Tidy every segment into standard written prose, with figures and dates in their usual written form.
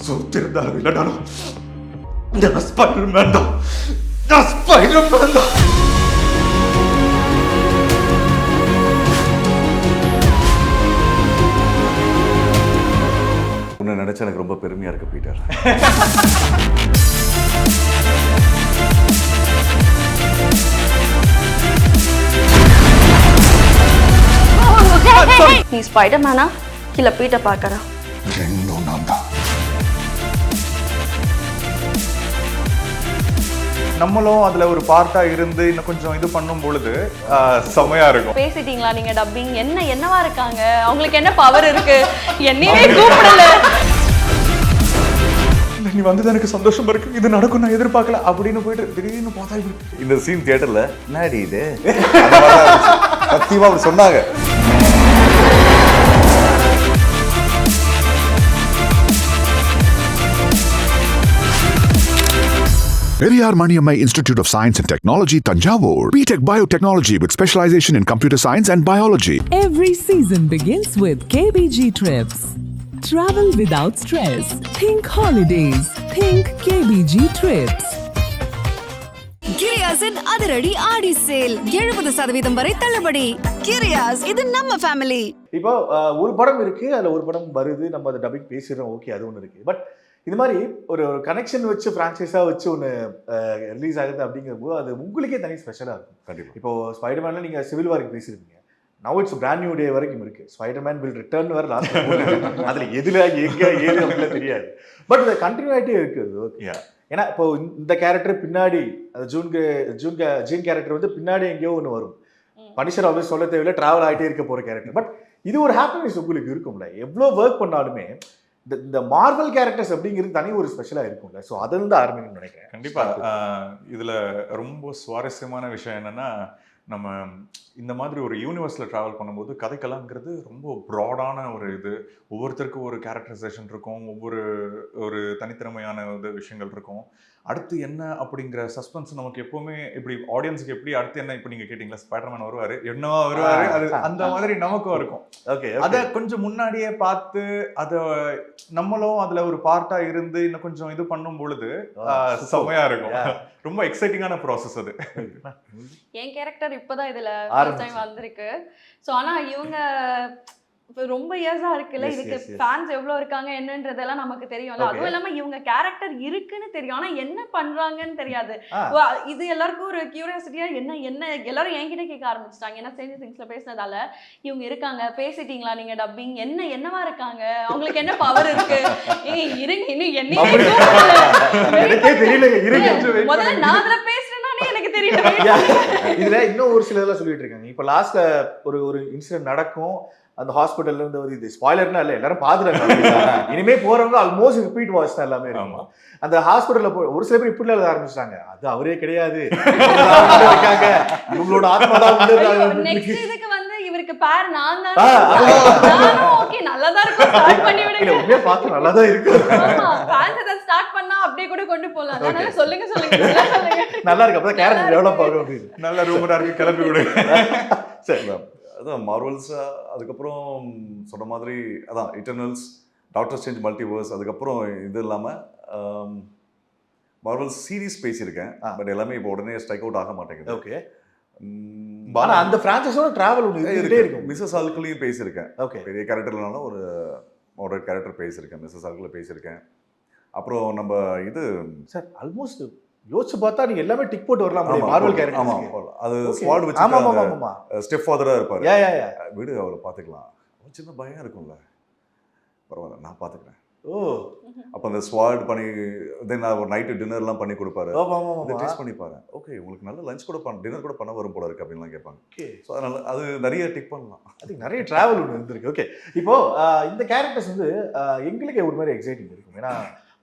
சூத்திருந்தாலும் இல்லைனாலும் நான் ஸ்பைடர்மேன் தான். நான் ஸ்பைடர்மேன் தான். உன்னை நினைச்சா எனக்கு ரொம்ப பெருமையா இருக்கு பீட்டர். நீ ஸ்பைடர்மேனா இல்ல பீட்டர் பார்க்கறா? ரெண்டும் நான் தான். நம்மளும் அதுல ஒரு பார்ட்டா இருந்து இன்னும் கொஞ்சம் இது பண்ணும் பொழுது செமையா இருக்கும். பேசிட்டீங்களா நீங்க டப்பிங்? என்னவா இருக்காங்க? அவங்களுக்கு என்ன பவர் இருக்கு? என்னையே கூப்பிடல. நீ வந்தது எனக்கு சந்தோஷமா இருக்கு, இது நடக்கும் நான் எதிர்பார்க்கல அப்படின்னு போயிட்டு திடீர்னு பார்த்தா இந்த சீன் தியேட்டர்ல நாடி இது சத்தியமா அப்படி சொன்னாங்க. Periyar Maniammai Institute of Science and Technology, Tanjavur. BTech Biotechnology with specialization in computer science and biology. Every season begins with KBG Trips. Travel without stress. Think holidays. Think KBG Trips. கிரியாஸின் அதிரடி ஆடி sale 70% வரை தள்ளுபடி. கிரியாஸ், இது நம்ம family. இப்போ ஒரு படம் இருக்கு, அதுல ஒரு படம் வருது, நம்ம அதை டப்பிங் பேசிடுறோம், ஓகே, அது ஒன்று இருக்கு. பட் இது மாதிரி ஒரு கனெக்ஷன் வச்சு ஃப்ரான்ச்சைஸாக வச்சு ஒன்று ரிலீஸ் ஆகுது அப்படிங்கிறப்போ அது உங்களுக்கே தனி ஸ்பெஷலாக இருக்கும். கண்டிப்பா. இப்போ ஸ்பைடர்மேனில் நீங்கள் சிவில் வார்க்கு பேசியிருக்கீங்க, now it's brand new day வரைக்கும் இருக்கு. ஸ்பைடர்மேன் வில் ரிட்டர்ன் வர லாஸ்ட் அதில் எதில் எங்கே ஏது அப்படிலாம் தெரியாது. பட் இந்த கண்டினியூட்டி இருக்குது. ஓகே, ஏன்னா இப்போ இந்த கேரக்டர் பின்னாடி ஜீன் கேரக்டர் வந்து பின்னாடி எங்கேயோ ஒன்று வரும். பனிஷர் ஆல்வேஸ் சொல்ல தேவையில்லை, ட்ராவல் ஆகிட்டே இருக்க போகிற கேரக்டர். பட் இது ஒரு ஹாப்பினஸ் உங்களுக்கு இருக்கும்ல, எவ்வளோ ஒர்க் பண்ணாலுமே இந்த மார்வல் கேரக்டர்ஸ் அப்படிங்கிறது தனி ஒரு ஸ்பெஷலாக இருக்கும்ல. ஸோ அதிலிருந்து ஆரம்பிக்கணும்னு நினைக்கிறேன். கண்டிப்பா. இதுல ரொம்ப சுவாரஸ்யமான விஷயம் என்னன்னா, நம்ம இந்த மாதிரி ஒரு யூனிவர்ஸில் ட்ராவல் பண்ணும்போது கதைக்கலாங்கிறது ரொம்ப ப்ராடான ஒரு இது. ஒவ்வொருத்தருக்கும் ஒரு கேரக்டரைசேஷன் இருக்கும், ஒரு தனித்திறமையான விஷயங்கள் இருக்கும். அடுத்து என்ன அப்படிங்கிற சஸ்பென்ஸ் நமக்கு எப்பவுமே இப்படி ஆடியன்ஸுக்கு எப்படி அடுத்து என்ன, இப்போ நீங்க கேட்டீங்களா ஸ்பைடர்மேன் வருவாரு, என்னவா வருவாரு, அது அந்த மாதிரி நமக்கும் இருக்கும். ஓகே, அதை கொஞ்சம் முன்னாடியே பார்த்து அதை நம்மளும் அதுல ஒரு பார்ட்டா இருந்து இன்னும் கொஞ்சம் இது பண்ணும் பொழுது செமையா இருக்கும். ரொம்ப எக்ஸைட்டிங்கான ப்ராசஸ் அது. என் கேரக்டர் இப்பதான் இதுல ஃபர்ஸ்ட் டைம் வந்திருக்கு. சோ ஆனா இவங்க ரொம்ப இயர்ஸா இருக்குல்ல, இதுக்கு ஃபேன்ஸ் எவ்வளவு இருக்காங்க என்னன்றதெல்லாம் நமக்கு தெரியும்ல. அதுவும் இல்லாம இவங்க கேரக்டர் இருக்குன்னு தெரியும், ஆனா என்ன பண்றாங்கன்னு தெரியாது. இது எல்லாருக்கும் ஒரு கியூரியாசிட்டியா என்ன எல்லாரும் என்கிட்ட கேட்க ஆரம்பிச்சிட்டாங்க. ஏன்னா சேஞ்ச் திங்ஸ்ல பேசினதால இவங்க இருக்காங்க, பேசிட்டீங்களா நீங்க டப்பிங், என்னவா இருக்காங்க, அவங்களுக்கு என்ன பவர் இருக்கு, இருங்க இன்னும் என்னையே முதல்ல நான் அதுல பேசுறேன்னா எனக்கு தெரியல. இதுல இன்னும் ஒரு சில இதெல்லாம் சொல்லிட்டு இருக்காங்க. இப்ப லாஸ்ட்ல ஒரு இன்சிடென்ட் நடக்கும், அந்த ஹாஸ்பிட்டல்ல இருந்து ஒரு இது ஸ்பாய்லர்னா இல்லை, எல்லாரும் பாத்துறாங்க. இனிமே போறவங்க ஆல்மோஸ்ட் ரிப்பீட் வாட்ச் தான் எல்லாமே இருக்கும். அந்த ஹாஸ்பிட்டல்ல போய் ஒரு சில பேர் இப்படி எழுத ஆரம்பிச்சிட்டாங்க, அது அவரே கிடையாது, இவங்களோட ஆத்மா தான். நெக்ஸ்ட் இதுக்கு வந்து இவருக்கு பேர் நான் தான். ஓகே, நல்லதா இருக்கும், ஸ்டார்ட் பண்ணி விடுங்க. இல்ல உண்மையா பார்த்து நல்லதா இருக்கு. ஆமா, ஃபேன்ஸ் அத ஸ்டார்ட் பண்ணா அப்படியே கூட கொண்டு போலாம். அதனால சொல்லுங்க நல்லா இருக்கு. அப்பதான் கேரக்டர் டெவலப் ஆகும் அப்படின்னு. நல்ல ரூமரா இருக்கு, கிளம்பி விடுங்க. சரி, அதான் மார்வல்ஸ். அதுக்கப்புறம் சொன்ன மாதிரி அதான் இட்டர்னல்ஸ், டாக்டர் ஸ்ட்ரேஞ்ச் மல்டிவர்ஸ், அதுக்கப்புறம் இது இல்லாமல் மார்வல்ஸ் சீரீஸ் பேசியிருக்கேன். பட் எல்லாமே இப்போ உடனே ஸ்ட்ரைக் அவுட் ஆக மாட்டேங்குது. ஓகே, ஆனா அந்த ஃப்ரான்ச்சைஸோட டிராவல் ஒன்று இருக்கும். மிஸ்ஸஸ் ஹல்க்லையும் பேசியிருக்கேன். ஓகே, பெரிய கேரக்டர்னாலும் ஒரு மாடரேட் கேரக்டர் பேசியிருக்கேன், மிஸ்ஸஸ் ஹல்கில் பேசியிருக்கேன். அப்புறம் நம்ம இது சார் ஆல்மோஸ்ட் யோசிச்சு பார்த்தா நீங்க எல்லாமே டிக் போட்டு வரலாம். Marvel character. ஆமா, அது ஸ்வாட் வச்சு ஸ்டெப் ஃபாதரா இருப்பாரு. வீடு அவரை பாத்துக்கலாம். ஒரு சின்ன பயம் இருக்கும்ல, பரவாயில்ல நான் பாத்துக்கிறேன். அப்ப அந்த ஸ்வாட் பண்ணி தென் ஒரு நைட்டு டின்னர்லாம் பண்ணி கொடுப்பாரு. டேஸ்ட் பண்ணி பாரு, ஓகே உங்களுக்கு நல்ல லஞ்ச் கூட டின்னர் கூட பண்ண வரும் போல இருக்கு அப்படின்லாம் கேட்பாங்க. ஸோ அதனால அது நிறைய டிக் பண்ணலாம். அதுக்கு நிறைய டிராவல் ஒன்று இருந்திருக்கு. ஓகே, இப்போ இந்த கேரக்டர்ஸ் வந்து எங்களுக்கு ஒரு மாதிரி எக்ஸைட்டிங் இருக்கும். ஏன்னா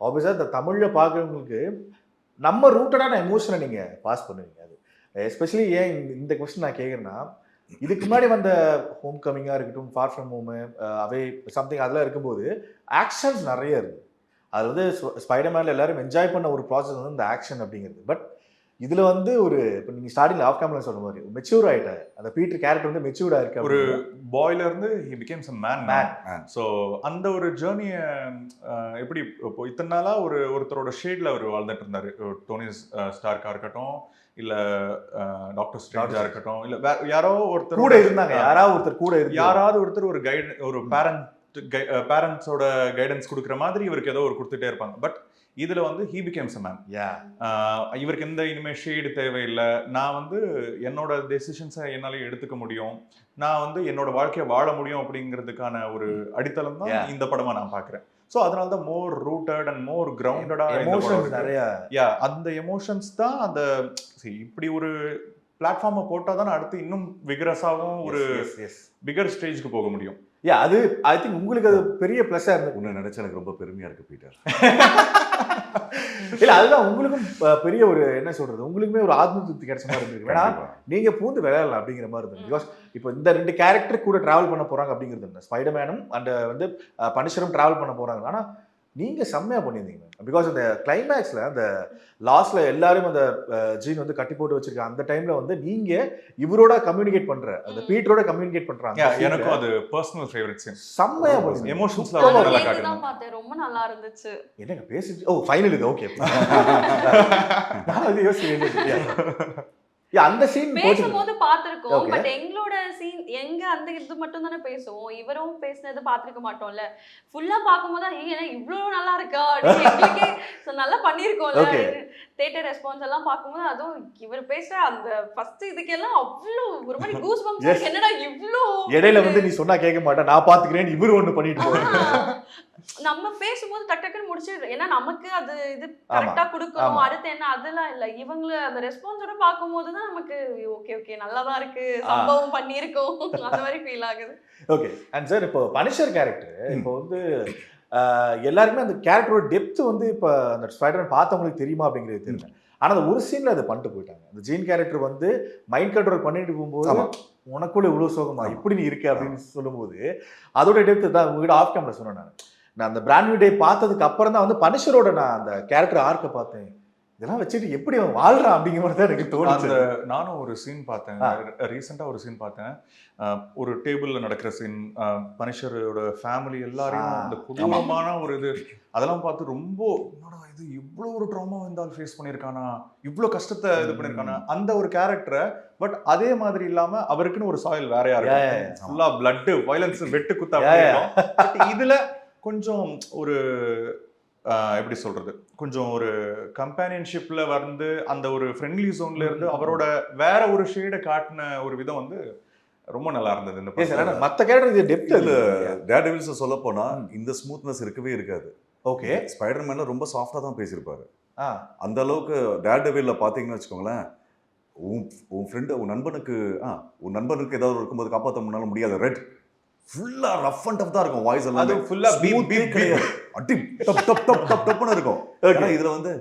ஆப்வியஸாக இந்த தமிழில் பார்க்குறவங்களுக்கு நம்ம ரூட்டடான எமோஷனை நீங்கள் பாஸ் பண்ணுவீங்க. அது எஸ்பெஷலி ஏன் இந்த கொஸ்டின் நான் கேட்குறேன்னா, இதுக்கு முன்னாடி வந்த ஹோம் கமிங்காக இருக்கட்டும், for from home, away something அதெல்லாம் இருக்கும்போது ஆக்ஷன்ஸ் நிறைய இருக்குது. அது வந்து ஸ்பைடர்மேனில் எல்லாரும் என்ஜாய் பண்ண ஒரு ப்ராசஸ் வந்து இந்த ஆக்ஷன் அப்படிங்கிறது. பட் இதுல வந்து ஒரு இப்போ நீங்க ஸ்டார்டிங்ல ஆஃப் கேமரா சொன்ன மாதிரி மெச்சூர் ஆயிட்டாரு. அந்த பீட்டர் கேரக்டர் வந்து மெச்சூர்டா இருக்கு. ஒரு பாய்ல இருந்து he became some man. So அந்த ஒரு ஜேர்னியை எப்படி இப்போ இத்தனை நாளா ஒருத்தரோட ஷேட்ல அவர் வாழ்ந்துட்டு இருந்தாரு. டோனி ஸ்டார்க்கா இருக்கட்டும், இல்ல டாக்டர் ஸ்ட்ரேஞ்சா இருக்கட்டும், இல்ல யாரோ ஒருத்தர் கூட இருந்தாங்க. யாராவது ஒருத்தர் ஒரு கைட், ஒரு பேரண்ட்ஸோட கைடன்ஸ் கொடுக்குற மாதிரி இவருக்கு ஏதோ ஒரு கொடுத்துட்டே இருப்பாங்க. பட் இதுல வந்து he becomes a man. இவருக்கு எந்த இனிமே ஷேடு தேவையில்லை. நான் வந்து என்னோட டெசிஷன்ஸை என்னால எடுத்துக்க முடியும், நான் வந்து என்னோட வாழ்க்கையை வாழ முடியும் அப்படிங்கிறதுக்கான ஒரு அடித்தளம் தான் இந்த படமா நான் பாக்குறேன். ஸோ அதனால தான் மோர் ரூட்டட் அண்ட் மோர் கிரவுண்டடா நிறைய அந்த எமோஷன்ஸ் தான் அந்த இப்படி ஒரு பிளாட்ஃபார்மை போட்டால் தான் அடுத்து இன்னும் விகரஸாகவும் ஒரு பிகர் ஸ்டேஜ்க்கு போக முடியும். அது ஐ திங்க் உங்களுக்கு அது பெரிய ப்ளஸ்ஸா இருக்கு. உன்னை நினைச்சா எனக்கு ரொம்ப பெருமையா இருக்கு பீட்டர். இல்ல அதுதான் உங்களுக்கும் பெரிய ஒரு என்ன சொல்றது, உங்களுக்குமே ஒரு ஆத்ம திருப்தி கிடைச்ச மாதிரி இருக்கு. ஏன்னா நீங்க பூந்து விளையாடலாம் அப்படிங்கிற மாதிரி இருந்தது. பிகாஸ் இப்போ இந்த 2 கேரக்டர் கூட டிராவல் பண்ண போறாங்க அப்படிங்கிறது ஸ்பைடர்மேனும் அண்ட் வந்து பனிஷரும் டிராவல் பண்ண போறாங்க. ஆனா நீங்க செம்மையா பண்ணியிருந்தீங்க. பிகாஸ் அந்த கிளைமேக்ஸ்ல அந்த லாஸ்ட்ல எல்லாரும் அந்த ஜீன் வந்து கட்டி போட்டு வச்சிருக்காங்க. அந்த டைம்ல வந்து நீங்க இவரோட கம்யூனிகேட் பண்ற அந்த பீட்டரோட கம்யூனிகேட் பண்றாங்க. எனக்கும் அது பர்சனல் ஃபேவரட் சீன். செம்மையா பண்ணீங்க. எமோஷன்ஸ்ல ரொம்ப நல்லா காட்டுறீங்க. பார்த்தேன், ரொம்ப நல்லா இருந்துச்சு. என்னங்க பேசிட்டு ஃபைனல் இது ஓகே. நான் அது யோசிச்சேன். அந்த சீன் பேசும்போது பாத்திருக்கோம். பட் எங்களோட சீன் எங்க அந்த இது மட்டும் தானே பேசுவோம். இவரும் பேசினது பாத்திருக்க மாட்டோம்ல. ஃபுல்லா பாக்கும்போது ஏன்னா இவ்வளவு நல்லா இருக்கா எங்களுக்கே நல்லா பண்ணிருக்கோம்ல. தியேட்டர் ரெஸ்பான்ஸ் எல்லாம் பாக்கும்போது அதுவும் இவர் பேசுற அந்த ஃபர்ஸ்ட் இதுக்கெல்லாம் அவ்வளவு ஒரு மாதிரி கூஸ் பம்ப்ஸ். என்னடா இவ்ளோ இடையில வந்து நீ சொன்னா கேட்க மாட்டேன், நான் பாத்துக்கிறேன், இவரு ஒண்ணு பண்ணிட்டு போறாரு. நம்ம பேசும்போது டக்குன்னு முடிச்சு, ஏன்னா நமக்கு அது இது கரெக்டா கொடுக்கணும், அடுத்து என்ன அதெல்லாம் இல்ல. இவங்கள அந்த ரெஸ்பான்ஸோட பாக்கும்போது தான் நமக்கு ஓகே நல்லாதான் இருக்கு, சம்பவம் பண்ணியிருக்கோம் அந்த மாதிரி ஃபீல் ஆகுது. ஓகே. அண்ட் சார் இப்போ பனிஷர் கேரக்டர் இப்போ வந்து எல்லாருக்குமே அந்த கேரக்டரோட டெப்த் வந்து இப்போ அந்த ஸ்பைடர்மேன் பார்த்தவங்களுக்கு தெரியுமா அப்படிங்கிறது தெரியல. ஆனா அந்த ஒரு சீன்ல அதை பண்ணிட்டு போயிட்டாங்க. அந்த ஜீன் கேரக்டர் வந்து மைண்ட் கண்ட்ரோல் பண்ணிட்டு போகும்போது உனக்குள்ள இவ்வளவு சோகமா இப்படி நீ இருக்க அப்படின்னு சொல்லும்போது அதோட டெப்த் தான் உங்ககிட்ட ஆஃப் கேமரா சொன்னேன். நான் அந்த பிராண்ட் நியூ டே பார்த்ததுக்கு அப்புறம் தான் வந்து பனிஷரோட நான் அந்த கேரக்டர் ஆர்க்க பார்த்தேன். இதெல்லாம் வச்சுட்டு எப்படி அவன் வாழ்றான் அப்படிங்கிற மாதிரி தான் எனக்கு தோணுச்சு. நானும் ஒரு சீன் பார்த்தேன், ரீசெண்டாக ஒரு சீன் பார்த்தேன். ஒரு டேபிளில் நடக்கிற சீன், பனிஷரோட ஃபேமிலி எல்லாரையும் அந்த குடும்பமான ஒரு இது அதெல்லாம் பார்த்து ரொம்ப என்னடா இது இவ்வளோ ஒரு ட்ராமா வந்தால் ஃபேஸ் பண்ணியிருக்கானா, இவ்வளோ கஷ்டத்தை இது பண்ணியிருக்கானா அந்த ஒரு கேரக்டரை. பட் அதே மாதிரி இல்லாமல் அவருக்குன்னு ஒரு சாயல் வேறையா இருக்கும். ஃபுல்லா பிளட்டு வயலன்ஸ் வெட்டு குத்தா. இதுல கொஞ்சம் ஒரு எப்படி சொல்றது, கொஞ்சம் ஒரு கம்பேனியன்ஷிப்ல வந்து அந்த ஒரு ஃப்ரெண்ட்லி ஜோன்ல இருந்து அவரோட வேற ஒரு ஷேடை காட்டின ஒரு விதம் வந்து ரொம்ப நல்லா இருந்தது. இந்த மற்ற கேரக்டர் டெப்த் இல்ல. டேர்டெவில்ஸ் சொல்ல போனா இந்த ஸ்மூத்னஸ் இருக்கவே இருக்காது. ஓகே. ஸ்பைடர்மேன்ல ரொம்ப சாஃப்டா தான் பேசியிருப்பாரு. அந்த அளவுக்கு டேர்டெவில்ல பாத்தீங்கன்னு வச்சுக்கோங்களேன், உன் ஃப்ரெண்டு உன் நண்பனுக்கு ஏதாவது இருக்கும்போது காப்பாற்ற முன்னால முடியாது. ரெட் ஃபுல்லா ரஃப் அண்ட் டஃப் தான் இருக்கும். வாய்ஸ் எல்லாம் அது ஃபுல்லா பீப் பீப் கிடையாது, அடி டப் டப் டப் டப் டப்னு இருக்கும். ஆனா இதுல வந்து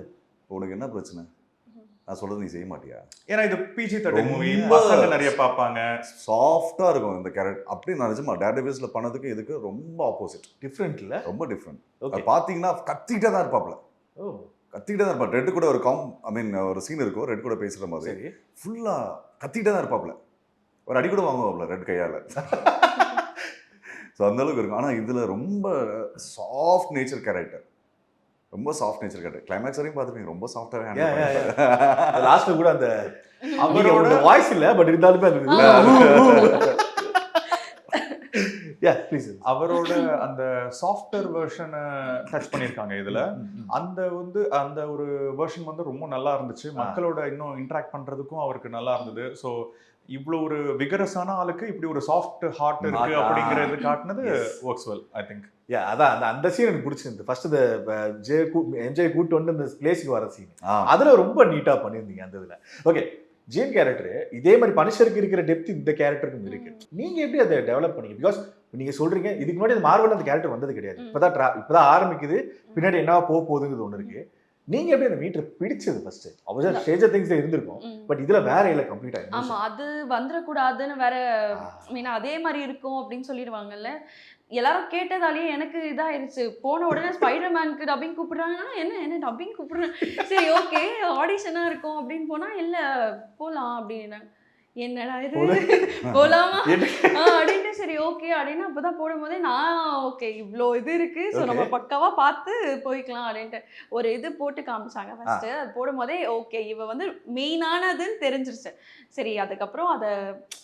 உனக்கு என்ன பிரச்சனை, நான் சொல்றது நீ செய்ய மாட்டியா? ஏன்னா இது PG-13 மூவி, பசங்க நிறைய பார்ப்பாங்க. சாஃப்டா இருக்கும் இந்த கேரக்டர். அப்படி நான் நிஜமா டேர்டெவில்ஸ்ல பண்ணதுக்கு இதுக்கு ரொம்ப ஆப்போசிட். டிஃப்ரெண்ட் இல்ல, ரொம்ப டிஃப்ரெண்ட். பாத்தீங்கன்னா கத்திக்கிட்டே தான் இருப்பாப்ல. கத்திக்கிட்டே தான் இருப்பா. ரெட் கூட ஒரு சீன் இருக்கும், ரெட் கூட பேசுற மாதிரி ஃபுல்லா கத்திக்கிட்டே தான் இருப்பாப்ல. ஒரு அடி கூட வாங்குவாப்ல ரெட் கையால. ஸோ அந்த அளவுக்கு இருக்கும். ஆனால் இதில் ரொம்ப சாஃப்ட் நேச்சர் கேரக்டர், ரொம்ப சாஃப்ட் நேச்சர் கேரக்டர். கிளைமேக்ஸ் வரையும் பார்த்துருக்கீங்க, ரொம்ப சாஃப்டாகவே ஹேண்டில். லாஸ்ட்டில் கூட அந்த அவரோட வாய்ஸ் இல்லை, பட் இருந்தாலுமே அவரோட அந்த சாஃப்ட்வேர் வெர்ஷனை டச் பண்ணியிருக்காங்க இதில். அந்த ஒரு வெர்ஷன் வந்து ரொம்ப நல்லா இருந்துச்சு. மக்களோட இன்னும் இன்ட்ராக்ட் பண்ணுறதுக்கும் அவருக்கு நல்லா இருந்தது. ஸோ இவ்வளோ ஒரு விகரஸான ஆளுக்கு இப்படி ஒரு சாஃப்ட் ஹார்ட் இருக்கு அப்படிங்கிறது காட்டினது ஒர்க்ஸ் வெல் ஐ திங்க். அதான் அந்த சீன் எனக்கு பிடிச்சிருந்து. ஃபர்ஸ்ட் இந்த என்ஜாய் கூட்டு வந்து இந்த பிளேஸுக்கு வர சீன் அதில் ரொம்ப நீட்டாக பண்ணியிருந்தீங்க அந்த இதில். ஓகே. ஜீன் கேரக்டர் இதே மாதிரி பனிஷருக்கு இருக்கிற டெப்த் இந்த கேரக்டருக்கும் இருக்கு. நீங்க எப்படி அதை டெவலப் பண்ணீங்க? பிகாஸ் நீங்க சொல்றீங்க இதுக்கு முன்னாடி மார்வல் அந்த கேரக்டர் வந்தது கிடையாது, இப்பதான் ஆரம்பிக்குது, பின்னாடி என்ன போகுதுங்கிறது ஒன்று இருக்கு. நீங்க எப்படி அந்த மீட்டர் பிடிச்சது? ஃபர்ஸ்ட் அவர்தான் ஸ்டேஜர் திங்ஸ்ல இருந்திருக்கும், பட் இதுல வேற இல்ல கம்ப்ளீட்டா. ஆமா, அது வந்துடக்கூடாதுன்னு வேற மீன் அதே மாதிரி இருக்கும் அப்படின்னு சொல்லிடுவாங்கல்ல. எல்லாரும் கேட்டதாலேயே எனக்கு இதாயிருச்சு. போன உடனே ஸ்பைடர்மேனுக்கு டப்பிங் கூப்பிடுறாங்கன்னா என்ன டப்பிங் கூப்பிடுறேன், சரி ஓகே ஆடிஷனா இருக்கும் அப்படின்னு போனா இல்ல போலாம் அப்படின்னாங்க. என்னடா இது போலாமா அப்படின்ட்டு சரி ஓகே அப்படின்னு அப்பதான் போடும்போதே நான் ஓகே இவ்வளோ இது இருக்கு, ஸோ நம்ம பக்காவா பார்த்து போய்க்கலாம் அப்படின்ட்டு ஒரு இது போட்டு காமிச்சாங்க ஃபர்ஸ்ட். அது போடும்போதே ஓகே இவ வந்து மெயினானதுன்னு தெரிஞ்சிருச்சு. சரி அதுக்கப்புறம் அதை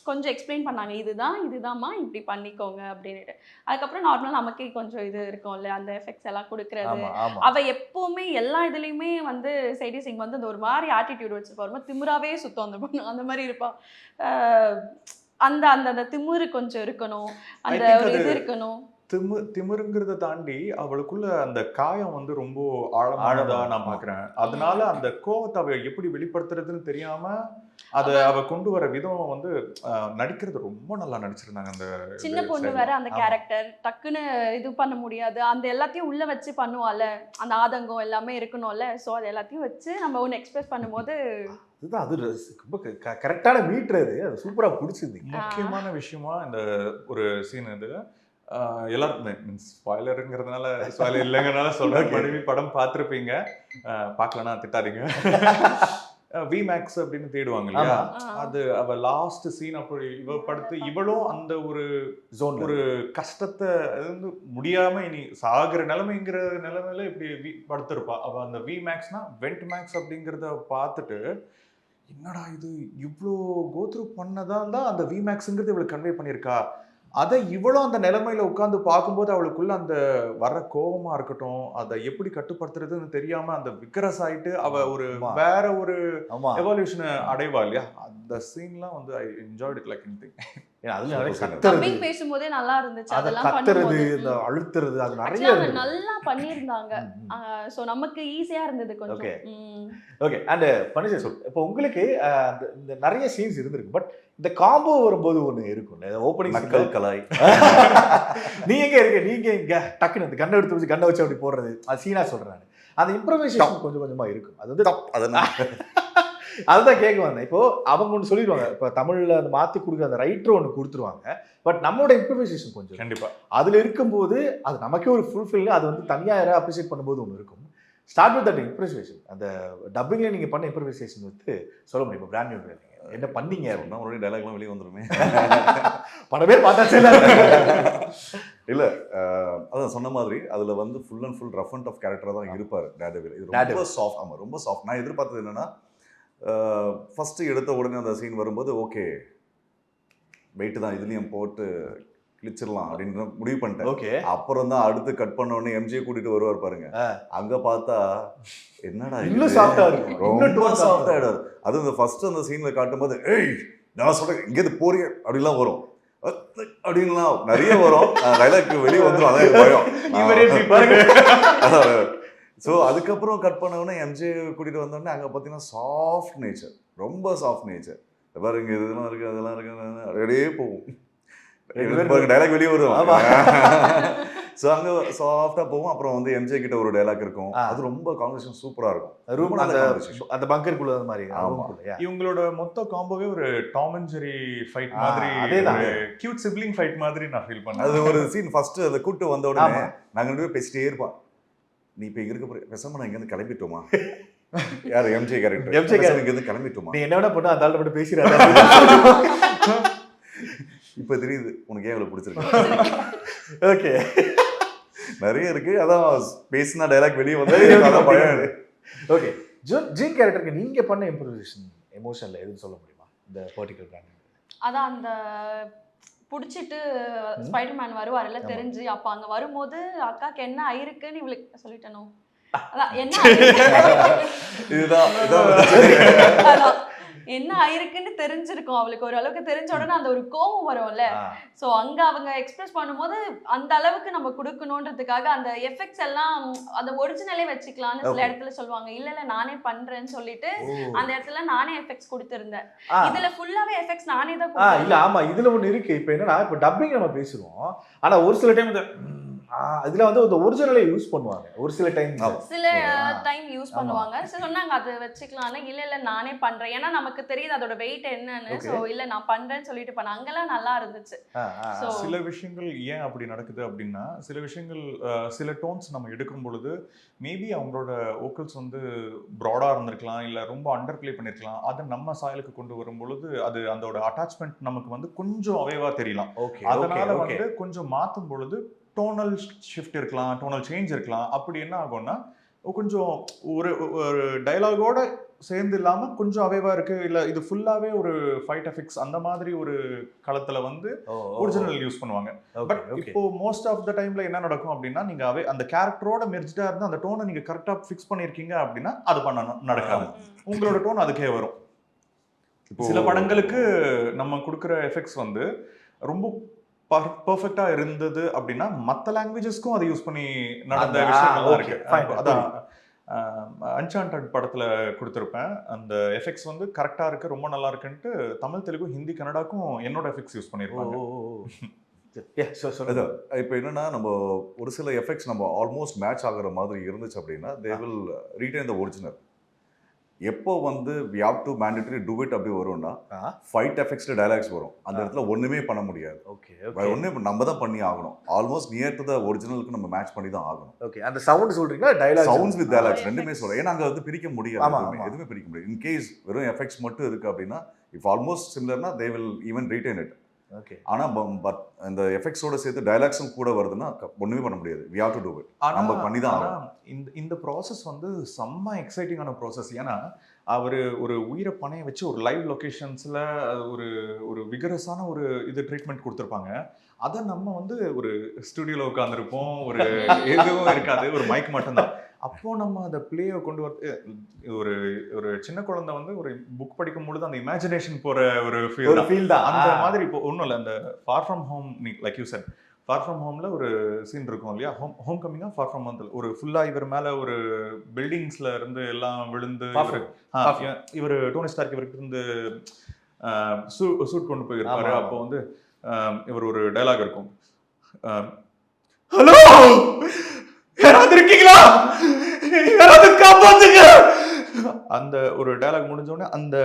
கொஞ்சம் எக்ஸ்பிளைன் பண்ணாங்க, இதுதான்மா இப்படி பண்ணிக்கோங்க அப்படின்ட்டு. அதுக்கப்புறம் நார்மலாக நமக்கே கொஞ்சம் இது இருக்கும்ல அந்த எஃபெக்ட்ஸ் எல்லாம் கொடுக்கறது. அவ எப்பவுமே எல்லா இதுலயுமே வந்து சைடி சிங் வந்து அந்த ஒரு மாதிரி ஆட்டிடியூட் வச்சிருப்பா, ரொம்ப திமிராவே சுத்தம் அந்த பொண்ணு அந்த மாதிரி இருப்பா. அந்த அந்த அந்த திமிரு கொஞ்சம் இருக்கணும், அந்த ஒரு இது இருக்கணும். திமிருங்கிறத தாண்டி அவளுக்குள்ள அந்த காயம் வந்து ரொம்ப ஆழமானதா நான் பாக்குறேன். அதனால அந்த கோவத்தை அவ எப்படி வெளிப்படுத்துறதுன்னு தெரியாம அதை அவ கொண்டு வர விதம் வந்து நடிக்கிறது ரொம்ப நல்லா நடிச்சிருந்தாங்க. அந்த சின்ன பொண்ணு வேற அந்த கேரக்டர் டக்குன்னு இது பண்ண முடியாது, அந்த எல்லாத்தையும் உள்ள வச்சு பண்ணுவால, அந்த ஆதங்கம் எல்லாமே இருக்கணும்ல. ஸோ அது எல்லாத்தையும் வச்சு நம்ம ஒன்று எக்ஸ்பிரஸ் பண்ணும்போது அதுதான் அது ரொம்ப கரெக்டான மீட்ரு. அது சூப்பராக பிடிச்சிருந்தீங்க. முக்கியமான விஷயமா இந்த ஒரு சீன் இது எல்லாருக்குமே மீன்ஸ் ஸ்பாய்லருங்கிறதுனால ஸ்பாய்லர் இல்லைங்கிறதுனால சொல்றேன். படம் பார்த்துருப்பீங்க, பார்க்கலன்னா திட்டாதீங்க. விமேக்ஸ் அப்படின்னு தேடுவாங்க இல்லையா, அது அவ லாஸ்ட் சீன் அப்படி இவ படுத்து இவளும் அந்த ஒரு ஜோன் ஒரு கஷ்டத்தை வந்து முடியாம இனி சாகுற நிலைமைங்கிற நிலைமையில இப்படி படுத்திருப்பா. அவ அந்த விமேக்ஸ்னா வெண்ட் மேக்ஸ் அப்படிங்கிறத பார்த்துட்டு என்னடா இது இவ்வளோ கோத்ரூ பண்ணதான் தான் அந்த விமேக்ஸுங்கிறது இவளுக்கு கன்வே பண்ணியிருக்கா. அதை இவ்வளோ அந்த நிலைமையில உட்காந்து பார்க்கும்போது அவளுக்குள்ள அந்த வர கோபமா இருக்கட்டும், அதை எப்படி கட்டுப்படுத்துறதுன்னு தெரியாம அந்த விக்ரஸ் ஆயிட்டு அவ ஒரு வேற ஒரு எவல்யூஷன் அடைவா இல்லையா. அந்த சீன்லாம் வந்து I enjoyed it like anything. Dubbing பேசும்போதே நல்லா இருந்துச்சு. அதெல்லாம் கத்துறது, இந்த அழுத்துறது, அது நிறைய நல்லா பண்ணிருந்தாங்க. சோ நமக்கு ஈஸியா இருந்தது கொஞ்சம். ஓகே. அண்ட் பனிஷா சொல், இப்போ உங்களுக்கு இந்த நிறைய சீன்ஸ் இருந்திருக்கு, பட் இந்த காம்போ வரும்போது ஒன்று இருக்கும்ல, ஓப்பனிங் மக்கள் கலாய் நீங்க எங்க இருக்க, நீங்க எங்க டக்குன்னு அந்த கண்ணை எடுத்து வச்சு கண்ணை வச்சு அப்படி போடுறது, அது சீனா சொல்றாங்க. அந்த இம்ப்ரவைசேஷன் கொஞ்சம் கொஞ்சமா இருக்கும். அது வந்து அதுதான் கேட்க வந்தேன். இப்போ அவங்க ஒன்று சொல்லிடுவாங்க, இப்போ தமிழ்ல அந்த மாற்றி கொடுக்குற அந்த ரைட்டர் ஒன்று கொடுத்துருவாங்க, பட் நம்மளோட இம்ப்ரவைசேஷன் கொஞ்சம் கண்டிப்பா அதுல இருக்கும்போது அது நமக்கே ஒரு ஃபுல்ஃபில். அது வந்து தனியாக யாராவது அப்ரிஷியேட் பண்ணும்போது ஒன்று இருக்கும். Start with that improvisation. அந்த டப்பிங்ல நீங்க பண்ண இம்ப்ரவைசேஷன் வந்து சொல்ல முடியும். இப்போ பிராண்ட் நியூ என்ன பண்ணீங்க அப்படின்னா ஒரு டைலாக்லாம் வெளியே வந்துருமே. பல பேர் பார்த்தாச்சு இல்லை, அதான் சொன்ன மாதிரி அதில் வந்து full and full rough and tough கேரக்டராக தான் இருப்பார் டேர்டெவில். இது ரொம்ப சாஃப்ட். ஆமாம், ரொம்ப சாஃப்ட். நான் எதிர்பார்த்தது என்னன்னா ஃபஸ்ட்டு எடுத்த உடனே அந்த சீன் வரும்போது ஓகே வெயிட்டு தான் இதுலேயும் போட்டு கிழிச்சிடலாம் அப்படின்னு முடிவு பண்ணிட்டேன். ஓகே. அப்புறம் தான் அடுத்து கட் பண்ண உடனே எம்ஜியை கூட்டிட்டு வருவார் பாருங்க, அங்க பார்த்தா என்னடா இன்னும் சாஃப்டா இருக்கும், ரொம்ப சாஃப்டா ஆயிடாது. அது இந்த ஃபர்ஸ்ட் அந்த சீன்ல காட்டும்போது ஏய் நான் சொல்றேன் இங்கேருந்து போறீங்க அப்படிலாம் வரும், அப்படின்லாம் நிறைய வரும். டைலாக் வெளியே வந்துடும். அதான் பயம். ஸோ அதுக்கப்புறம் கட் பண்ண உடனே எம்ஜே கூட்டிட்டு வந்தோடனே அங்கே பார்த்தீங்கன்னா சாஃப்ட் நேச்சர், ரொம்ப சாஃப்ட் நேச்சர். பாருங்க இதெல்லாம் இருக்கு அதெல்லாம் இருக்கு அப்படியே போகும். டைலாக் வெளியே வரும். ஸோ அங்கே சாஃப்டாக போகும். அப்புறம் வந்து எம்ஜே கிட்ட ஒரு டைலாக் இருக்கும், அது ரொம்ப கான்வர்சேஷன் சூப்பராக இருக்கும். அந்த பங்கருக்குள்ள மாதிரி. இவங்களோட மொத்த காம்போவே ஒரு டாம் அண்ட் ஜெரி ஃபைட் மாதிரி, கியூட் சிப்லிங் ஃபைட் மாதிரி நான் ஃபீல் பண்ணேன். அது ஒரு சீன் ஃபர்ஸ்ட் அதை கூட்டு வந்த உடனே நாங்கள் ரெண்டு பேரும் பேசிட்டே இருப்போம். நீ இப்போ இங்கே இருக்க பேசாம நான் இங்கேருந்து கிளம்பிட்டோமா, யார் எம்ஜே கேரக்டர், எம்ஜே கேரக்டர் இங்கேருந்து கிளம்பிட்டோமா, நீ என்ன வேணா பண்ண அந்த ஆள் மட்டும் பேசுறாரு. இப்போ தெரியுது உனக்கு ஏன் இவ்வளோ பிடிச்சிருக்கு. ஓகே, நிறைய இருக்கு. அதான் பேசினா டைலாக் வெளியே வந்து பயம். ஓகே, ஜீன் கேரக்டருக்கு நீங்க பண்ண இம்ப்ரூவைசேஷன் எமோஷன்ல எதுவும் சொல்ல முடியுமா இந்த பர்டிகுலர் பிராண்ட்? அதான் அந்த புடிச்சிட்டு ஸ்பைடர்மேன் வருவார்ல தெரிஞ்சு, அப்ப அங்க வரும்போது அக்காக்கு என்ன ஆயிருக்குன்னு இவளுக்கு சொல்லிட்டணும். அதான் என்ன என்ன ஆயிருக்குன்னு தெரிஞ்சிருக்கும் அவளுக்கு. ஒரு அளவுக்கு தெரிஞ்ச உடனே அந்த ஒரு கோபம் வரும்ல. சோ அங்க அவங்க எக்ஸ்பிரஸ் பண்ணும்போது அந்த அளவுக்கு நம்ம கொடுக்கணும்ன்றதுக்காக அந்த எஃபெக்ட்ஸ் எல்லாம் அந்த ஒரிஜினலே வச்சுக்கலாம்னு சில இடத்துல சொல்லுவாங்க. இல்ல நானே பண்றேன்னு சொல்லிட்டு அந்த இடத்துல நானே எஃபெக்ட்ஸ் கொடுத்திருந்தேன். இதுல ஃபுல்லாவே எஃபெக்ட்ஸ் நானே தான். இல்ல ஆமா, இதுல ஒண்ணு இருக்கு. இப்ப என்னன்னா, இப்ப டப்பிங் நம்ம பேசுறோம், ஆனா ஒரு சில டைம் இதுல வந்து அந்த ஒரிஜினலை யூஸ் பண்ணுவாங்க ஒரு சில டைம். சில டைம் யூஸ் பண்ணுவாங்க. சொன்னாங்க அது வச்சுக்கலாம், இல்ல நானே பண்றேன், ஏன்னா நமக்கு தெரியுது அதோட வெயிட் என்னன்னு. சோ இல்ல நான் பண்றேன்னு சொல்லிட்டு பண்ண அங்கெல்லாம் நல்லா இருந்துச்சு. சில விஷயங்கள் ஏன் அப்படி நடக்குது அப்படின்னா, சில விஷயங்கள் சில டோன்ஸ் நம்ம எடுக்கும் பொழுது மேபி அவங்களோட வோக்கல்ஸ் வந்து ப்ராடா இருந்திருக்கலாம், இல்ல ரொம்ப அண்டர் பிளே பண்ணிருக்கலாம். அதை நம்ம சாயலுக்கு கொண்டு வரும் பொழுது அது அதோட அட்டாச்மெண்ட் நமக்கு வந்து கொஞ்சம் அவைவா தெரியலாம். அதனால வந்து கொஞ்சம் மாத்தும் பொழுது டோனல் ஷிஃப்ட் இருக்கலாம், டோனல் சேஞ்ச் இருக்கலாம். அப்படி என்ன ஆகும்னா கொஞ்சம் ஒரு டயலாகோட சேர்ந்து இல்லாம கொஞ்சம் அவைவா இருக்கு, இல்ல இது ஃபுல்லாவே ஒரு ஃபைட் எஃபெக்ட்ஸ் அந்த மாதிரி ஒரு களத்துல வந்து ஒரிஜினல் யூஸ் பண்ணுவாங்க. பட் இப்போ மோஸ்ட் ஆஃப் த டைம்ல என்ன நடக்கும் அப்படின்னா, நீங்க அந்த கேரக்டரோட மெர்ஜ்டா இருந்து அந்த டோனை நீங்க கரெக்டா ஃபிக்ஸ் பண்ணிருக்கீங்க அப்படின்னா அது நடக்காது. உங்களோட டோன் அதுக்கே வரும். சில படங்களுக்கு நம்ம கொடுக்குற எஃபெக்ட்ஸ் வந்து ரொம்ப பர்ஃபெக்டா இருந்தது அப்படின்னா மற்ற லாங்குவேஜஸ்க்கும் அதை யூஸ் பண்ணி நடந்த விஷயங்கள்லாம் இருக்கு. அதான் அன்சாண்டட் படத்துல கொடுத்துருப்பேன், அந்த எஃபெக்ட்ஸ் வந்து கரெக்டா இருக்கு, ரொம்ப நல்லா இருக்குன்ட்டு தமிழ், தெலுங்கு, ஹிந்தி, கன்னடாக்கும் என்னோட எஃபெக்ட்ஸ் யூஸ் பண்ணிருப்பாங்க. இப்போ என்னன்னா நம்ம ஒரு சில எஃபெக்ட்ஸ் நம்ம ஆல்மோஸ்ட் மேட்ச் ஆகுற மாதிரி இருந்துச்சு அப்படின்னா they will retain the original. எப்போ வந்து we have to mandatory do it அப்படி வரும்னா ஃபைட் எஃபெக்ட்ஸ்ல டயலாக்ஸ் வரும், அந்த இடத்துல ஒண்ணுமே பண்ண முடியாது. ஒண்ணே நம்ம தான் பண்ணி ஆகணும். ஆல்மோஸ்ட் நியர் டு த ஒரிஜினலுக்கு நம்ம மேட்ச் பண்ணி தான் ஆகணும். அந்த சவுண்ட் சொல்றீங்களா டயலாக்? சவுண்ட்ஸ் வித் டயலாக்ஸ் ரெண்டுமே சொல்றேன். ஏன்னா அங்க வந்து பிரிக்க முடியாது, எதுவுமே பிரிக்க முடியாது. இன் கேஸ் வெறும் எஃபெக்ட்ஸ் மட்டும் இருக்கு அப்படின்னா இஃப் ஆல்மோஸ்ட் சிமிலர்னா they will even retain it. ஆனா பட் அந்த எஃபெக்ட்ஸோட சேர்த்து டயலாக்ஸும் கூட வருதுன்னா ஒண்ணுமே பண்ண முடியாது. we have to do it. நம்ம பண்ணி தான் ஆகணும். இந்த ப்ராசஸ் வந்து செம்ம எக்ஸைட்டிங்கான ப்ராசஸ். ஏன்னா அவர் ஒரு உயிரை பணைய வச்சு ஒரு லைவ் லொகேஷன்ஸ்ல ஒரு விகரஸான ஒரு இது ட்ரீட்மெண்ட் கொடுத்துருப்பாங்க. அதை நம்ம வந்து ஒரு ஸ்டுடியோல உட்காந்துருப்போம், ஒரு எதுவும் இருக்காது, ஒரு மைக் மட்டும்தான். அப்போ நம்ம அந்த பிளேயை கொண்டு வர ஒரு சின்ன குழந்தை வந்து ஒரு புக் படிக்கும் பொழுது அந்த இமேஜினேஷன் போற ஒரு ஃபீல் தான். அந்த மாதிரி இப்போ ஒன்றும் இல்லை, அந்த far from home like you said, far from ஹோம்ல ஒரு சீன் இருக்கும் இல்லையா, ஹோம் கம்மிங்கா ஃபார் ஃப்ரம் ஹோம், ஒரு ஃபுல்லா இவர் மேல ஒரு பில்டிங்ஸ்ல இருந்து எல்லாம் விழுந்து இவர் டோனி ஸ்டார்க் இவருக்கு இருந்து சூட் கொண்டு போயிருப்பாரு. அப்போ வந்து இவர் ஒரு டயலாக் இருக்கும், ஹலோ யாராவது இருக்கீங்களா, யாராவது காப்பாத்துங்க. அந்த ஒரு டயலாக் முடிஞ்ச உடனே அந்த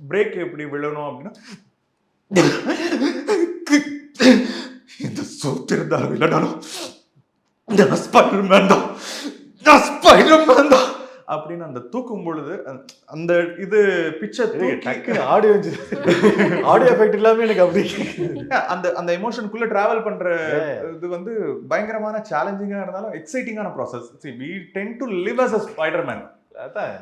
பிரேக் எப்படி விழணும் அப்படின்னா, இந்த சூத்து இருந்தாலும் இல்லைனாலும் நான் ஸ்பைடர்மேன் தான், நான் ஸ்பைடர்மேன் தான் அப்படின்னு அந்த தூக்கும் பொழுது அந்த இது பிக்சர் ஆடியோ எஃபெக்ட் எல்லாமே எனக்கு அப்படி அந்த எமோஷனுக்குள்ள டிராவல் பண்ற இது வந்து பயங்கரமான சேலஞ்சிங்கா இருந்தாலும் எக்ஸைட்டிங்கான process. we tend to live as a Spider-Man. அதான்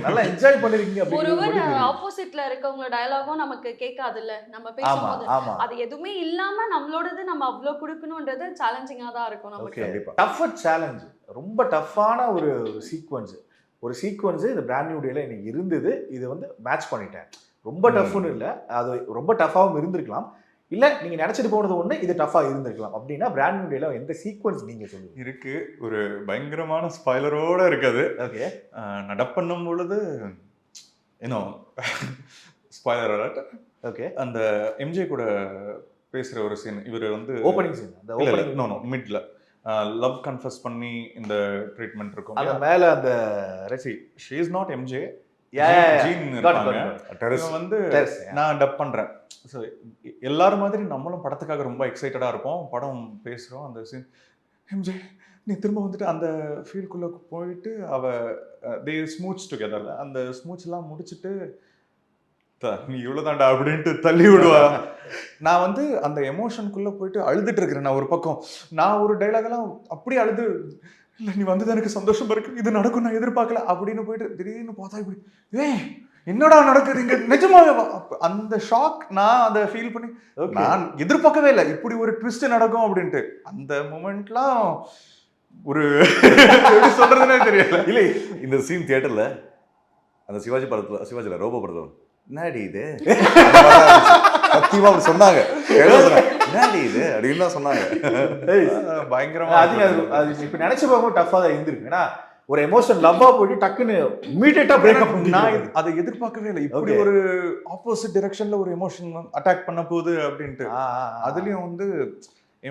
நல்லா என்ஜாய் பண்ணிருக்கீங்க. ஒருவர் ஆப்போசிட்ல இருக்கவங்க டயலாகும் நமக்கு கேட்காது இல்ல, நம்ம பேசும்போது அது எதுவுமே இல்லாம நம்மளோடது நம்ம அவ்வளவு கொடுக்கணும்ன்றது சேலஞ்சிங்கா தான் இருக்கும் நமக்கு. டஃப் சேலஞ்ச், ரொம்ப டஃப்பான ஒரு சீக்வன்ஸ் இந்த பிராண்ட் நியூ டேல எனக்கு இருந்தது. இது வந்து மேட்ச் பண்ணிட்டேன். ரொம்ப டஃப்னு இல்லை, அது ரொம்ப டஃபாகவும் இருந்திருக்கலாம், இல்லை நீங்கள் நினச்சிட்டு போனது ஒன்று இது டஃபாக இருந்திருக்கலாம். அப்படின்னா பிராண்ட் நியூ டேல எந்த சீக்வன்ஸ் நீங்கள் சொல்லுங்க? இருக்கு, ஒரு பயங்கரமான ஸ்பாய்லரோட இருக்காது. ஓகே, நான் டப் பண்ணும் பொழுது இன்னும் ஸ்பாய்லர் அலர்ட். ஓகே, அந்த எம்ஜே கூட பேசுகிற ஒரு சீன், இவர் வந்து ஓப்பனிங் சீன் மிட்ல லவ் கன்ஃபஸ் பண்ணி இந்த ட்ரீட்மெண்ட் இருக்கும். அந்த மேல அந்த ஷீ இஸ் நாட் எம்ஜே, வந்து நான் டப் பண்றேன். ஸோ எல்லாரும் மாதிரி நம்மளும் படத்துக்காக ரொம்ப எக்ஸைட்டடா இருப்போம், படம் பேசுறோம். அந்த சீன் எம்ஜே நீ திரும்ப வந்துட்டு அந்த ஃபீல்டுக்குள்ள போயிட்டு தே ஸ்மூச் டுகெதர், அந்த ஸ்மூச்லாம் முடிச்சுட்டு நீ இவ்வளவுதான்டா அப்படின்ட்டு தள்ளி விடுவா. நான் வந்து அந்த எமோஷனுக்குள்ள போயிட்டு அழுதுட்டு இருக்கிறேன். நான் ஒரு பக்கம் நான் ஒரு டைலாக் எல்லாம் அப்படியே அழுது, இல்லை நீ வந்தது எனக்கு சந்தோஷமா இருக்கு, இது நடக்கும் நான் எதிர்பார்க்கல அப்படின்னு போயிட்டு திடீர்னு பார்த்தா இப்படி என்னடா நடக்குது இங்க நிஜமாக. அந்த ஷாக் நான் அதை ஃபீல் பண்ணி நான் எதிர்பார்க்கவே இல்லை இப்படி ஒரு ட்விஸ்ட் நடக்கும் அப்படின்ட்டு. அந்த மூமெண்ட்லாம் ஒரு சொல்றதுனே தெரியல. இல்லை இந்த சீன் தியேட்டர்ல அந்த சிவாஜில ரோபோ படத்துல என்னடி இது சத்தியமா அப்படி சொன்னாங்க, என்னடி இது அப்படின்னு தான் சொன்னாங்க. பயங்கரமா அது இப்ப நினைச்சு பார்க்கும்போது டஃபா தான் இருந்திருக்கு. ஏன்னா ஒரு எமோஷன் லவ்வா போயிட்டு டக்குன்னு இமீடியட்டா பிரேக்கப். நான் அதை எதிர்பார்க்கவே இல்லை, இப்படி ஒரு ஆப்போசிட் டைரக்ஷன்ல ஒரு எமோஷன் அட்டாக் பண்ண போகுது அப்படின்ட்டு. அதுலயும் வந்து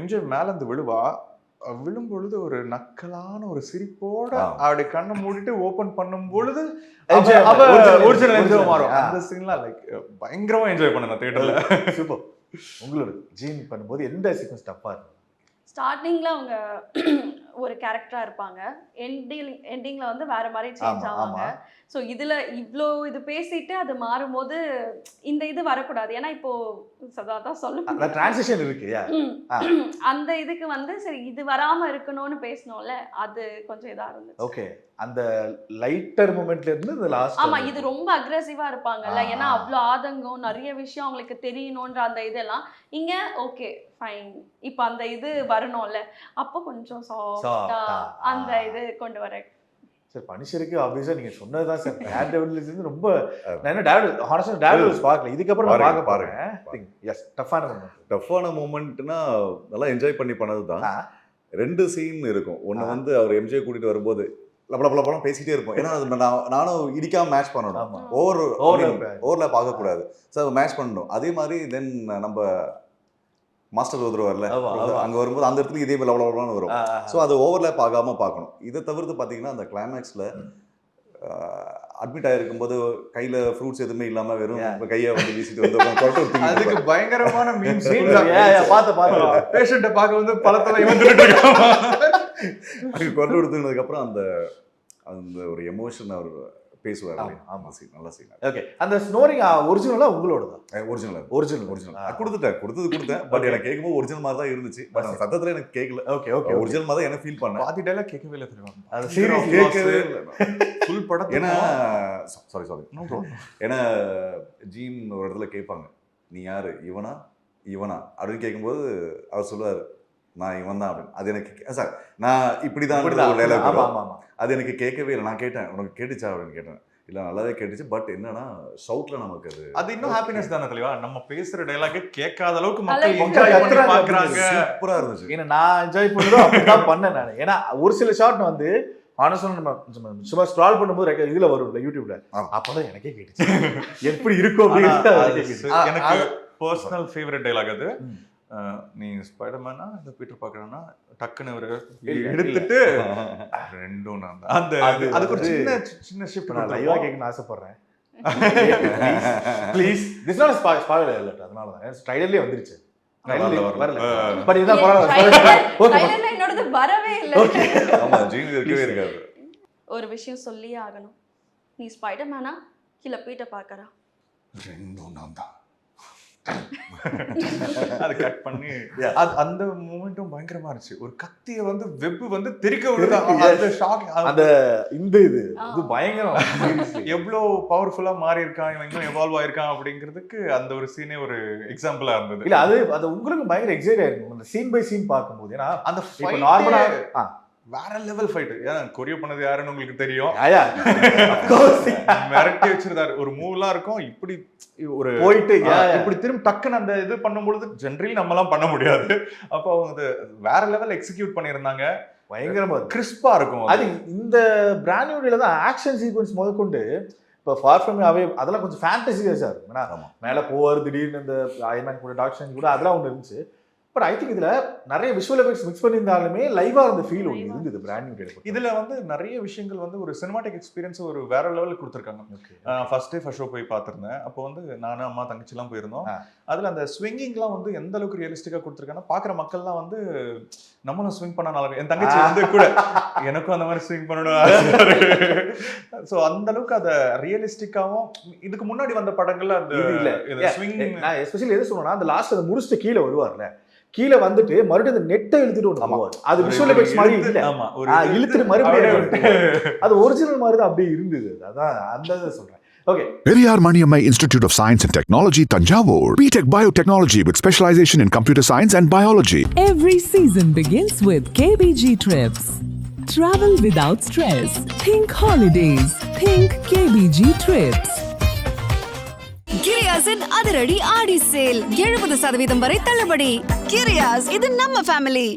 எம்ஜே மேல இருந்து விழுவா, விழும்பொழுது ஒரு நக்கலான ஒரு சிரிப்போட அவருடைய கண்ணை மூடிட்டு ஓபன் பண்ணும் பொழுது ஒரிஜினல் என்ஜாய் மாறும். அந்த சீன்லாம் லைக் பயங்கரமா என்ஜாய் பண்ணேன் தியேட்டர்ல. சூப்பர். உங்களோட ஜீன் பண்ணும்போது எந்த சீக்வன்ஸ் டஃப்பா இருக்கும்? ஸ்டார்டிங்ல அவங்க ஒரு கேரக்டரா இருப்பாங்க, எண்டிங்ல வந்து வேற மாதிரி சேஞ்ச் ஆவாங்க. ஸோ இதுல இவ்வளோ இது பேசிட்டு அது மாறும்போது இந்த இது வரக்கூடாது. ஏன்னா இப்போ சதாதான் சொல்ல டிரான்சிஷன் இருக்கு. அந்த இதுக்கு வந்து சரி இது வராம இருக்கணும்னு பேசணும்ல, அது கொஞ்சம் இதா இருந்துச்சு. ஓகே, அந்த லைட்டர் மூமெண்ட்ல இருந்து இந்த லாஸ்ட். ஆமா, இது ரொம்ப அக்ரெசிவா இருப்பாங்கல்ல, ஏன்னா அவ்வளோ ஆதங்கம், நிறைய விஷயம் அவங்களுக்கு தெரியணும்ன்ற அந்த இதெல்லாம் இங்க ஓகே ஃபைன். இப்போ அந்த இது வரணும்ல, அப்போ கொஞ்சம் சாஃப்டா அந்த இது கொண்டு வர. சார் பனிஷருக்கு ஆப்வியஸா நீங்க சொன்னதுதான் சார். டேர் டெவில்ல இருந்து ரொம்ப நான் என்ன டேர் ஹானஸ்டா டேர் டெவில்ஸ் பார்க்கல, இதுக்கப்புறம் நான் பார்க்க போறேன். எஸ், டஃப்பான மூமெண்ட்னா நல்லா என்ஜாய் பண்ணி பண்ணதுதான். 2 சீன் இருக்கும். ஒன்னு வந்து அவர் எம்ஜே கூட்டிட்டு வரும்போது லபலபலம் பேசிட்டே இருப்போம். ஏன்னா அது நானும் இடிக்காம மேட்ச் பண்ணணும், ஓவர்லேப் ஆகக்கூடாது. ஸோ மேட்ச் பண்ணணும். அதே மாதிரி தென் நம்ம மாஸ்டர் வருவார்ல, அங்கே வரும்போது அந்த இடத்துல இதே லபலபலம்னு வரும். ஸோ அது ஓவர்லேப் ஆகாமல் பார்க்கணும். இதை தவிர்த்து பார்த்தீங்கன்னா அந்த கிளைமேக்ஸில் அட்மிட் ஆகிருக்கும் போது கையில் ஃப்ரூட்ஸ் எதுவுமே இல்லாமல் வெறும் கையை வந்து வீசிட்டு வந்து அதுக்கு பயங்கரமான மீம்ஸ் பார்த்து பேஷண்ட்டை பார்க்க வந்து பழத்தெல்லாம் வந்துட்டு கொண்டு கொடுத்ததுக்கப்புறம் அந்த அந்த ஒரு எமோஷன் அவர் பேசுவார். நல்ல சீன். ஓகே, அந்த ஸ்னோரிங் ஒரிஜினலா உங்களோட தான்? ஒரிஜினல் கொடுத்தேன். பட் எனக்கு கேட்கும்போது ஒரிஜினல் மாதிரி தான் இருந்துச்சு. பட் அந்த சத்தத்துல எனக்கு கேட்கல. ஓகே ஓகே, ஒரிஜினல் மாதிரி தான் எனக்கு ஃபீல் பண்ணேன். பாதி டைலாக் கேட்கவே இல்லை தெரியும். அது சீரியஸ் கேட்கவே இல்லை ஃபுல் படம். ஏன்னா சாரி ஏன்னா ஜீன் ஒரு இடத்துல கேட்பாங்க, நீ யாரு, இவனா அப்படின்னு கேட்கும்போது அவர் சொல்லுவார், நான் இவன் தான் அப்படின்னு. அது எனக்கு சார் நான் இப்படிதான் அது எனக்கு கேட்கவே இல்லை. நான் கேட்டேன், உனக்கு கேட்டுச்சா அப்படின்னு கேட்டேன். இல்லை நல்லாவே கேட்டுச்சு. பட் என்னன்னா ஷவுட்ல நமக்கு அது இன்னும் ஹாப்பினஸ் தானே தெளிவா. நம்ம பேசுற டைலாக் கேட்காத அளவுக்கு மக்கள் என்ஜாய் பண்ணி பார்க்கறாங்க. சூப்பரா இருந்துச்சு. ஏன்னா நான் என்ஜாய் பண்ணதும் அப்படிதான் பண்ணேன் நான். ஏன்னா ஒரு சில ஷாட் வந்து ஆனஸ்டா நம்ம சும்மா ஸ்க்ரால் பண்ணும்போது இதுல வரும்ல யூடியூப்ல, அப்பதான் எனக்கே கேட்டுச்சு எப்படி இருக்கும் அப்படின்னு. எனக்கு பர்சனல் ஃபேவரட் டைலாக் அது. நீ ஸ்பைடர்மேனா இந்த பீட்டர் பார்க்கறேன்னா டக்குன்னு ஒரு எடுத்துட்டு ரெண்டும் நான் தான். அந்த அதுக்கு ஒரு சின்ன ஷிஃப்ட் நான் லைவா கேட்கணும்னு ஆசைப்படுறேன். Please, this not spoiler alert. அதனால தான் ட்ரைலர்லயே வந்துருச்சு. பட் இதான் ட்ரைலர்ல என்னோடது வரவே இல்ல. ஆமா, ஜீன் இருக்கவே இருக்காது. ஒரு விஷயம் சொல்லியே ஆகணும். நீ ஸ்பைடர்மேனா இல்ல பீட்டர் பார்க்கறா? ரெண்டும் நான் தான். அதை கட் பண்ணி அந்த மூமெண்ட்டும் பயங்கரமா இருந்துச்சு. ஒரு கத்திய வந்து வெப் வந்து தெரிக்க விடுதா, அந்த ஷாக், அந்த இந்த இது பயங்கரம். எவ்வளோ பவர்ஃபுல்லா மாறி இருக்கான், இவன் இன்னும் எவால்வ் ஆயிருக்கான் அப்படிங்கிறதுக்கு அந்த ஒரு சீனே ஒரு எக்ஸாம்பிளா இருந்தது. இல்ல அது உங்களுக்கு பயங்கர எக்ஸைட் ஆயிருக்கும் அந்த சீன் பை சீன் பார்க்கும்போது. ஏன்னா அந்த நார்மலா வேற லெவல் ஃபைட். ஏன்னா கொரியோ பண்ணது யாருன்னு உங்களுக்கு தெரியும். மிரட்டி வச்சிருந்தாரு. ஒரு மூவ்லாம் இருக்கும், இப்படி ஒரு போயிட்டு இப்படி திரும்ப டக்குன்னு அந்த இது பண்ணும்பொழுது ஜென்ரலி நம்மலாம் பண்ண முடியாது. அப்போ அவங்க வேற லெவல் எக்ஸிக்யூட் பண்ணியிருந்தாங்க. பயங்கரமா கிறிஸ்பா இருக்கும். அது இந்த பிராண்ட் நியூல தான் ஆக்ஷன் சீக்வன்ஸ் முதற்கொண்டு இப்போ ஃபார் ஃப்ரம் அவே அதெல்லாம் கொஞ்சம் ஃபேண்டசியா சார். ஏன்னா மேலே போவார் திடீர்னு இந்த அயர்மேன் கூட டாக்டர் கூட அதெல்லாம் ஒன்று இருந்துச்சு. பட் ஐ திங்க் இதுல நிறைய விஷுவல் எஃபெக்ட்ஸ் மிக்ஸ் பண்ணியிருந்தாலுமே லைவா இருந்த ஃபீல் ஒன்று இருந்தது பிராண்ட் நியூ. இதுல வந்து நிறைய விஷயங்கள் வந்து ஒரு சினிமாட்டிக் எக்ஸ்பீரியன்ஸ் ஒரு வேற லெவலுக்கு கொடுத்துருக்காங்க. ஃபர்ஸ்ட் ஷோ போய் பார்த்துருந்தேன். அப்போ வந்து நானும் அம்மா தங்கச்சிலாம் போயிருந்தோம். அதுல அந்த ஸ்விங்கிங்லாம் வந்து எந்த அளவுக்கு ரியலிஸ்டிக்கா கொடுத்துருக்காங்கன்னா பாக்குற மக்கள்லாம் வந்து நம்மளும் ஸ்விங் பண்ண நல்லா. என் தங்கச்சி வந்து கூட எனக்கும் அந்த மாதிரி ஸ்விங் பண்ணணும். ஸோ அந்த அளவுக்கு அதை ரியலிஸ்டிக்காவும் இதுக்கு முன்னாடி வந்த படங்கள்ல அந்த ஸ்விங் நான் எஸ்பெஷலி எது சொன்னா அந்த லாஸ்ட் அதை முடிச்சுட்டு கீழே வருவார்ல, கீழே வந்துட்டு மறுபடியும் அந்த நெட்டை இழுத்துட்டு ஒன்று போவார். அது விஷுவல் எஃபெக்ட்ஸ் மாதிரி இல்ல, இழுத்துட்டு மறுபடியும் அது ஒரிஜினல் மாதிரி தான் அப்படியே இருந்தது. அதான் அந்த இதை சொல்றேன். Okay. Periyar Maniammai Institute of Science and Technology, Tanjavur. BTech Biotechnology with specialization in computer science and biology. Every season begins with KBG Trips. Travel without stress. Think holidays. Think KBG Trips. கிரியாஸின் அதிரடி ஆடி sale 70% வரை தள்ளுபடி. கிரியாஸ், இது நம்ம family.